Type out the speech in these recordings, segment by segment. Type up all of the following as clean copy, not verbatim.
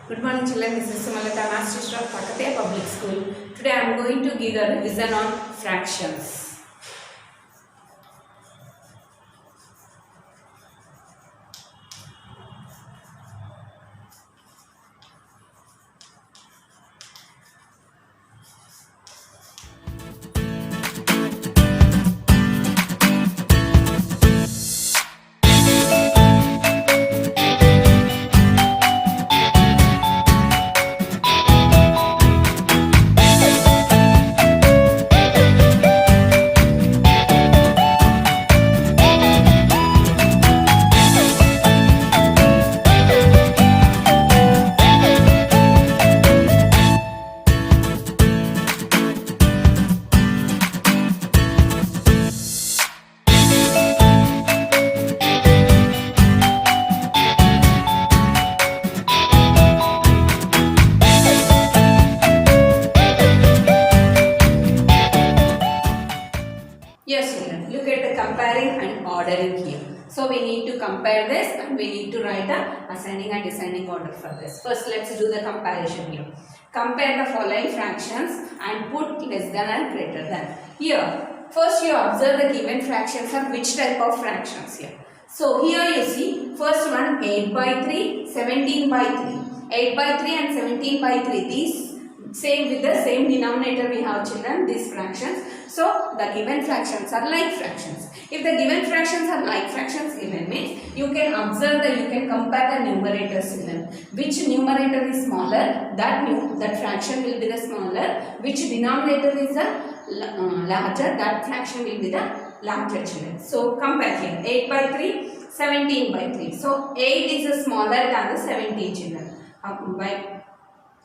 Good morning children, this is Sumalata, Master Teacher of Kakatiya Public School. Today I am going to give a revision on fractions. Yes children, look at the comparing and ordering here. So we need to compare this and we need to write the ascending and descending order for this. First let's do the comparison here. Compare the following fractions and put less than and greater than. Here, first you observe the given fractions are which type of fractions here. So here you see first one 8 by 3, 17 by 3. 8 by 3 and 17 by 3. These same with the same denominator we have children, these fractions. So the given fractions are like fractions. If the given fractions are like fractions given means you can observe that you can compare the numerators children. Which numerator is smaller, that fraction will be the smaller. Which denominator is the larger, that fraction will be the larger children. So compare here 8 by 3, 17 by 3. So 8 is smaller than the 17 children.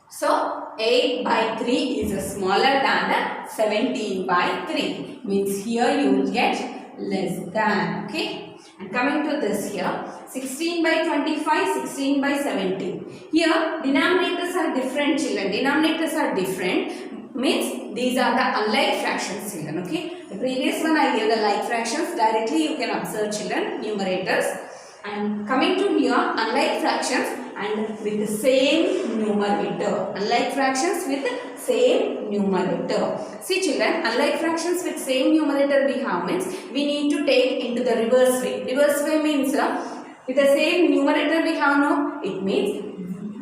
So 8 by 3 is smaller than the 17 by 3. Means here you will get less than. Okay. And coming to this here 16 by 25, 16 by 17. Here denominators are different children. Denominators are different. Means these are the unlike fractions children. Okay. The previous one I gave the like fractions. Directly you can observe children numerators. And coming to here unlike fractions and with the same numerator. Unlike fractions with the same numerator. See children, unlike fractions with same numerator we have means we need to take into the reverse way. Reverse way means with the same numerator we have now, it means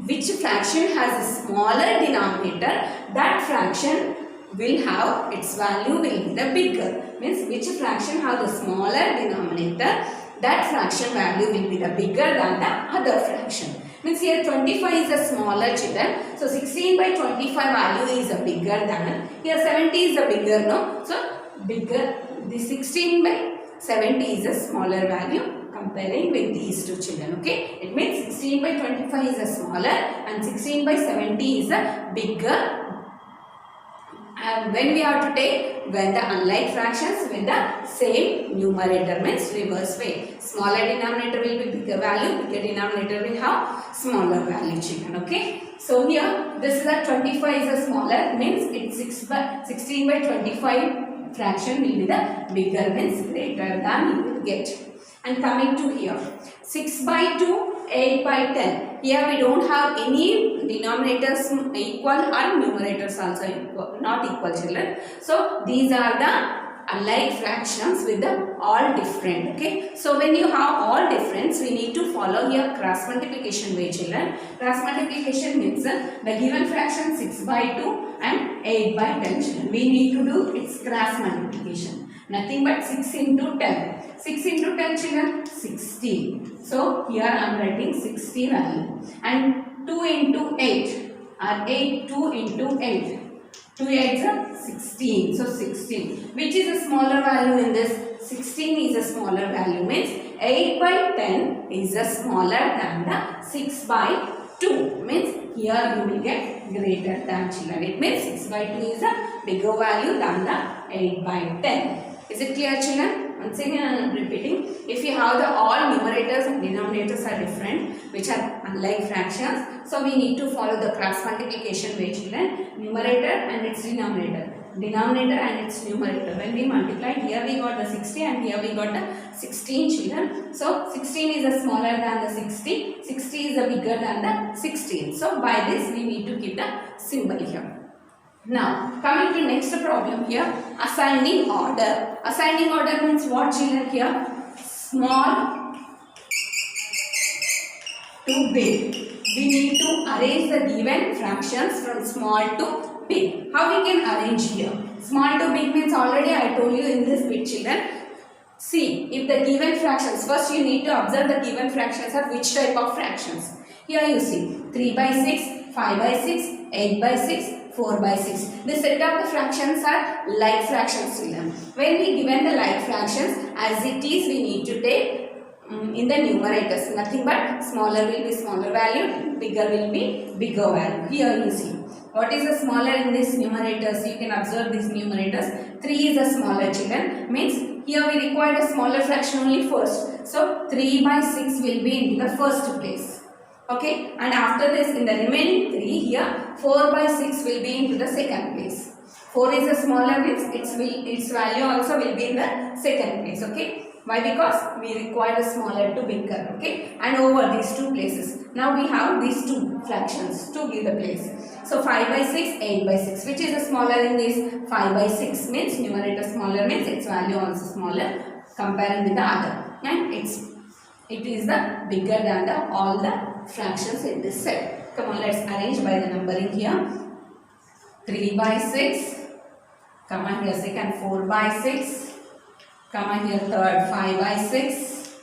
which fraction has a smaller denominator, that fraction will have its value will be the bigger. Means which fraction have the smaller denominator, that fraction value will be the bigger than the other fraction. Means here 25 is a smaller children. So 16 by 25 value is a bigger than. Here 70 is a bigger no. So bigger. The 16 by 70 is a smaller value comparing with these two children. Okay. It means 16 by 25 is a smaller and 16 by 70 is a bigger. And when we have to take when the unlike fractions with the same numerator means reverse way. Smaller denominator will be bigger value, bigger denominator will have smaller value children. Okay. So here this is a 25 is a smaller means it's 16 by 25 fraction will be the bigger means greater than you will get. And coming to here 6 by 2, 8 by 10. Here we don't have any denominators equal or numerators also equal, not equal children. So these are the unlike fractions with the all different. Okay. So when you have all difference, we need to follow here cross multiplication way children. Cross multiplication means the given fraction 6 by 2 and 8 by 10 children. We need to do its cross multiplication. Nothing but 6 into 10. 6 into 10 children 60. So here I am writing 60 value. And 2 into 8 or 2 into 8. 2 8s are 16. So 16. Which is a smaller value in this? 16 is a smaller value means 8 by 10 is a smaller than the 6 by 2. Means here you will get greater than children. It means 6 by 2 is a bigger value than the 8 by 10. Is it clear children? Once again I am repeating. If you have the all numerators and denominators are different which are unlike fractions. So we need to follow the cross multiplication way children. Numerator and its denominator. denominator and its numerator. When we multiply, here we got the 60 and here we got the 16 children. So 16 is a smaller than the 60, 60 is a bigger than the 16. So by this we need to keep the symbol here. Now coming to next problem here, ascending order. Ascending order means what children here? Small to big. We need to arrange the given fractions from small to big. How we can arrange here? Small to big means already I told you in this bit children. See, if the given fractions, first you need to observe the given fractions are which type of fractions. Here you see 3 by 6, 5 by 6, 8 by 6, 4 by 6. The set of the fractions are like fractions children. When we given the like fractions, as it is we need to take in the numerators, nothing but smaller will be smaller value, bigger will be bigger value. Here you see what is the smaller in this numerators. You can observe these numerators. 3 is the smaller children, means here we require a smaller fraction only first. So 3 by 6 will be in the first place. Okay, and after this in the remaining 3 here 4 by 6 will be into the second place. 4 is the smaller, means its value also will be in the second place. Okay. Why? Because we require the smaller to bigger, okay, and over these two places. Now we have these two fractions to give the place. So 5 by 6, 8 by 6. Which is the smaller in this? 5 by 6 means numerator smaller means its value also smaller comparing with the other. And it is the bigger than all the fractions in this set. Come on, let's arrange by the numbering here. 3 by 6. Come on here second 4 by 6. Come on here third 5 by 6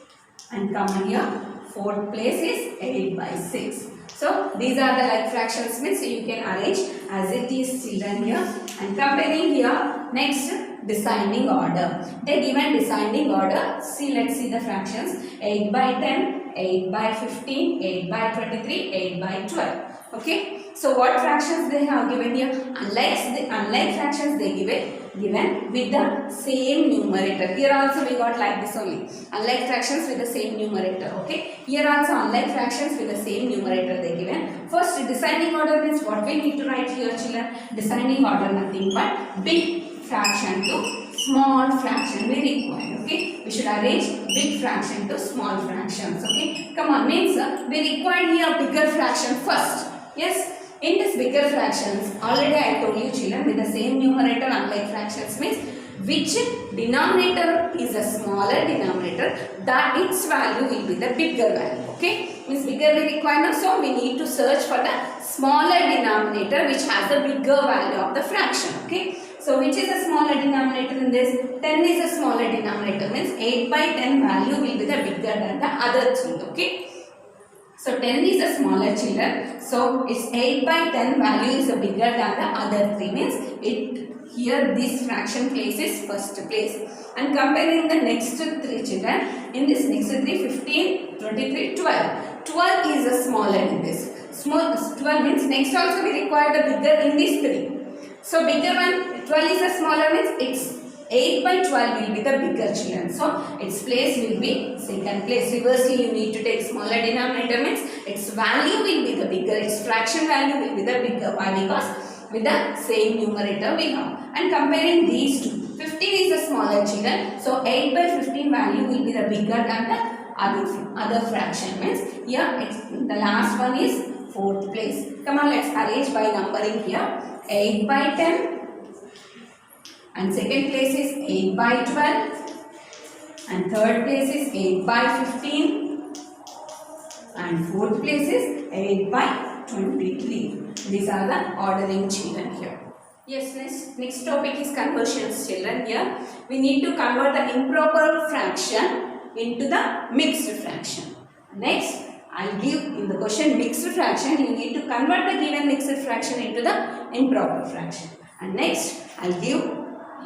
and come on here fourth place is 8 by 6. So these are the like fractions means you can arrange as it is children here. And comparing here next descending order. They given descending order. See, let's see the fractions. 8 by 10, 8 by 15, 8 by 23, 8 by 12. Okay. So what fractions they have given here? Unlike fractions they given with the same numerator. Here also we got like this only. Unlike fractions with the same numerator. Okay. Here also unlike fractions with the same numerator they given. First descending order means what we need to write here children? Descending order nothing but big fraction to small fraction we require. Okay. We should arrange big fraction to small fractions. Okay. Come on, means we require here bigger fraction first. Yes. In this bigger fractions, already I told you children with the same numerator unlike fractions means which denominator is a smaller denominator, that its value will be the bigger value. Okay, means bigger we require now, so we need to search for the smaller denominator which has the bigger value of the fraction. Okay, so which is a smaller denominator in this? 10 is a smaller denominator, means 8 by 10 value will be the bigger than the other three. Okay. So 10 is a smaller children. So its 8 by 10 value is a bigger than the other three, means it here this fraction place is first place. And comparing the next three children, in this next three 15, 23, 12. 12 is a smaller in this. Small 12 means next also we require the bigger in these three. So bigger one 12 is a smaller means its 8 by 12 will be the bigger children. So its place will be second place. Reversely you need to take smaller denominator means its value will be the bigger. Its fraction value will be the bigger. Why? Because with the same numerator we have. And comparing these two. 15 is the smaller children. So 8 by 15 value will be the bigger than the other fraction. Means here the last one is fourth place. Come on, let's arrange by numbering here. 8 by 10. And second place is 8 by 12 and third place is 8 by 15 and fourth place is 8 by 23. These are the ordering children here. Yes, next topic is conversions children. Here we need to convert the improper fraction into the mixed fraction. Next I'll give in the question mixed fraction, you need to convert the given mixed fraction into the improper fraction. And next I'll give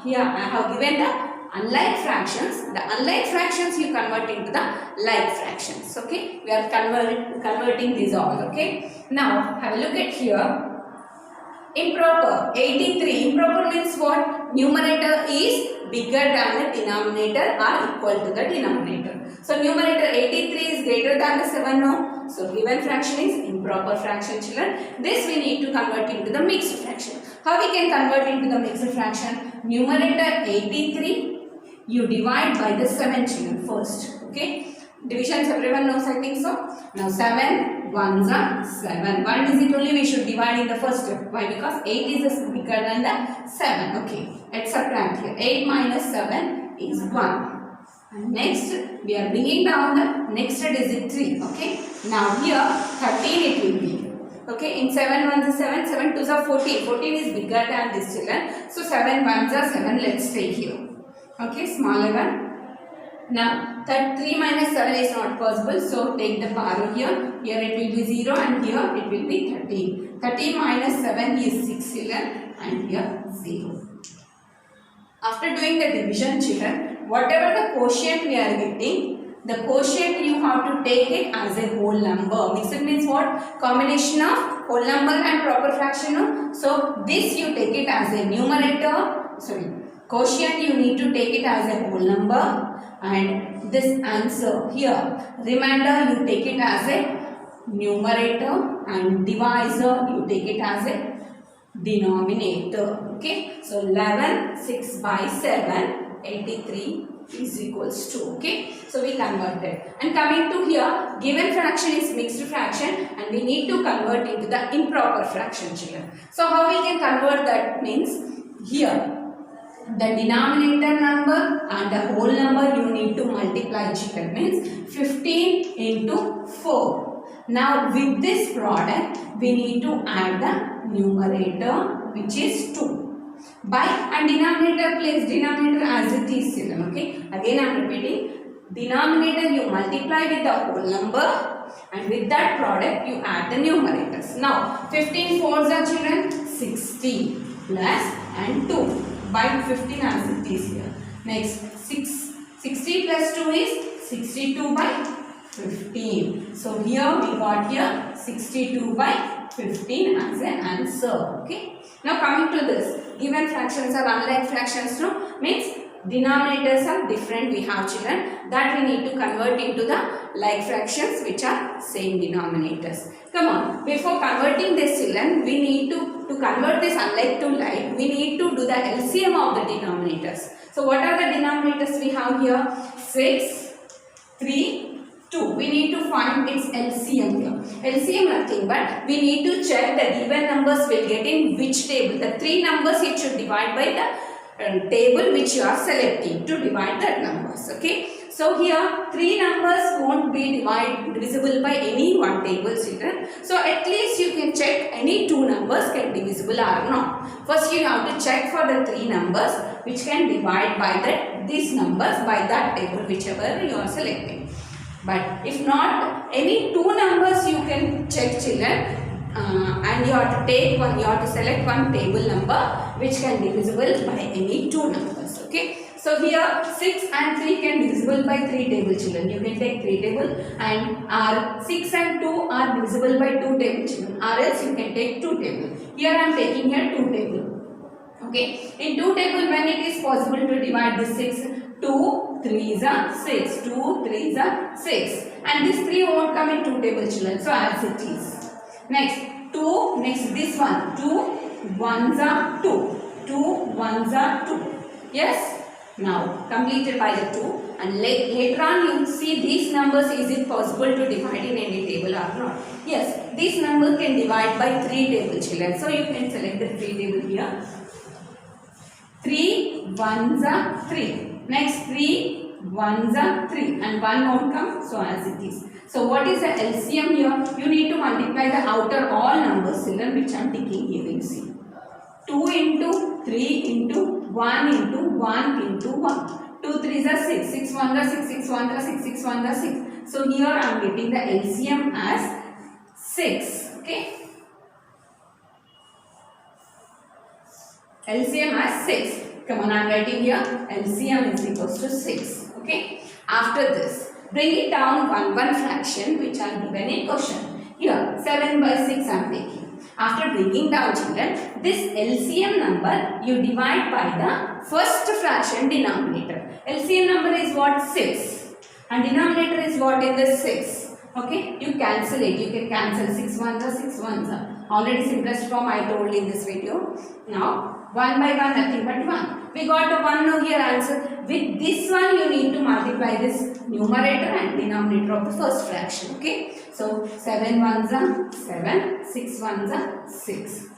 here I have given the unlike fractions. The unlike fractions you convert into the like fractions. Okay, we are converting these all. Okay, now have a look at here. Improper 83. Improper means what? Numerator is bigger than the denominator or equal to the denominator. So numerator 83 is greater than the 7 now. So given fraction is improper fraction, children. This we need to convert into the mixed fraction. How we can convert into the mixed fraction? Numerator 83 you divide by the 7, children, first. Okay. Divisions everyone knows, I think so. Now 7 ones are 7. 1 digit only we should divide in the first step. Why? Because 8 is bigger than the 7. Okay. Let's subtract here. 8 minus 7 is 1. And next we are bringing down the next digit 3. Okay. Now here 13 it will be. Okay. In 7 ones are 7. 7 twos are 14. 14 is bigger than this, children. So 7 ones are 7. Let's take here. Okay. Smaller one. Now 3 minus 7 is not possible, so take the power here. Here it will be 0 and here it will be 13. 13 minus 7 is 6, children, and here 0. After doing the division, children, whatever the quotient we are getting, the quotient you have to take it as a whole number. Mixed means what? Combination of whole number and proper fraction. No? So this you take it as a numerator. Quotient you need to take it as a whole number. And this answer here, remainder you take it as a numerator, and divisor you take it as a denominator. Okay, so 11 6 by 7 83 is equals to. Okay, so we converted, and coming to here, given fraction is mixed fraction and we need to convert into the improper fraction, children. So how we can convert that means here the denominator number and the whole number you need to multiply, children, means 15 into 4. Now with this product we need to add the numerator, which is 2. By and denominator, place denominator as it is, children. Okay, again I am repeating, denominator you multiply with the whole number, and with that product you add the numerators. Now 15 fours are, children, 60 plus and 2. By 15 as it is here. Next 60 plus 2 is 62 by 15. So here we got here 62 by 15 as an answer. Okay. Now coming to this, given fractions are unlike fractions, no? Means denominators are different we have, children, that we need to convert into the like fractions which are same denominators. Come on, before converting this, children, we need to convert this unlike to like, we need to do the LCM of the denominators. So what are the denominators we have here? 6, 3, 2. We need to find its LCM here. LCM nothing but we need to check the given numbers will get in which table. The 3 numbers it should divide by the table which you are selecting to divide that numbers. Okay. So here 3 numbers won't be divisible by any one table, children. So at least you can check any 2 numbers can divisible or not. First you have to check for the 3 numbers which can divide by these numbers by that table whichever you are selecting. But if not, any 2 numbers you can check, children, and you have to take one, you have to select one table number which can be divisible by any 2 numbers. Okay. So here 6 and 3 can be divisible by 3 table, children. You can take 3 table, and 6 and 2 are divisible by 2 table, children. Or else you can take 2 table. Here I am taking here 2 table. Okay. In 2 table, when it is possible to divide this 6, 2 3s are 6. 2 3s are 6. And this 3 won't come in 2 table, children. So as it is. Next 2. Next this one. 2 1s are 2. 2 1s are 2. Yes. Now completed by the 2, and later on you see these numbers, is it possible to divide in any table or not? Yes, these numbers can divide by 3 table, children. So you can select the 3 table here. 3 1s are 3. Next 3 1s are 3, and 1 won't come, so as it is. So what is the LCM here? You need to multiply the outer all numbers, children, which I am taking here. You see 2 into 3 into 1 into 1 into 1. 2 3s are 6. 6 1s are 6. 6 1s are 6. 6 1s are 6. So here I am getting the LCM as 6. Okay. LCM as 6. Come on, I am writing here LCM is equals to 6. Okay. After this, bring it down one fraction which are given in question. Here 7 by 6 I am taking. After bringing down, children, this LCM number you divide by the first fraction denominator. LCM number is what? 6. and denominator is what in this 6. Okay, you cancel it. You can cancel 6 ones are 6 ones are. Already simplest form I told in this video. Now 1 by 1 nothing but 1. We got a 1 now here answer. With this one you need to multiply this numerator and denominator of the first fraction. Okay, so 7 ones are 7, 6 ones are 6.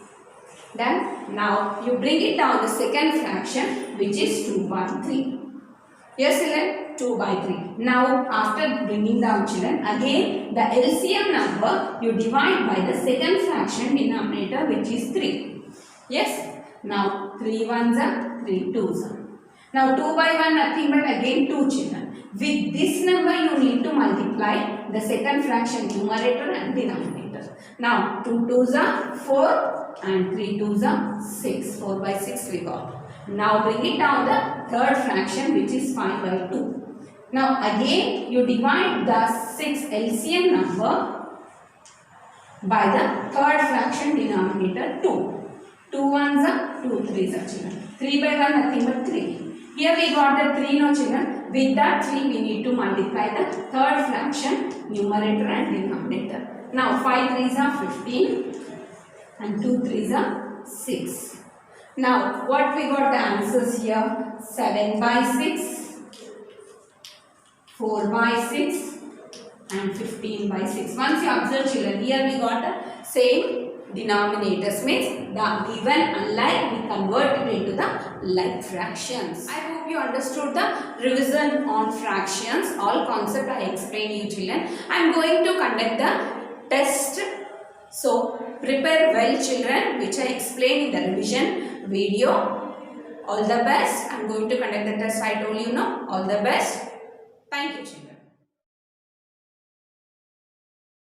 Then now you bring it down the second fraction, which is 2 by 3. Yes children, 2 by 3. Now after bringing down children, again the LCM number you divide by the second fraction denominator, which is 3. Yes. Now 3 ones are 3 twos are. Now 2 by 1 nothing but again 2 children. With this number you need to multiply the second fraction numerator and denominator. Now 2 twos are 4 and 3 twos are 6. 4 by 6 we got. Now bring it down the third fraction, which is 5 by 2. Now again you divide the 6 LCM number by the third fraction denominator 2. 2 ones are 2 threes are children. 3 by 1 nothing but 3. Here we got the 3 no children. With that 3 we need to multiply the third fraction numerator and denominator. Now 5 threes are 15 and 2 threes are 6. Now what we got the answers here? 7 by 6, 4 by 6 and 15 by 6. Once you observe children, here we got the same denominators, means the given unlike we convert it into the like fractions. I hope you understood the revision on fractions. All concept I explained you children. I am going to conduct the test. So prepare well children, which I explained in the revision video. All the best. I am going to conduct the test I told you now. All the best. Thank you children.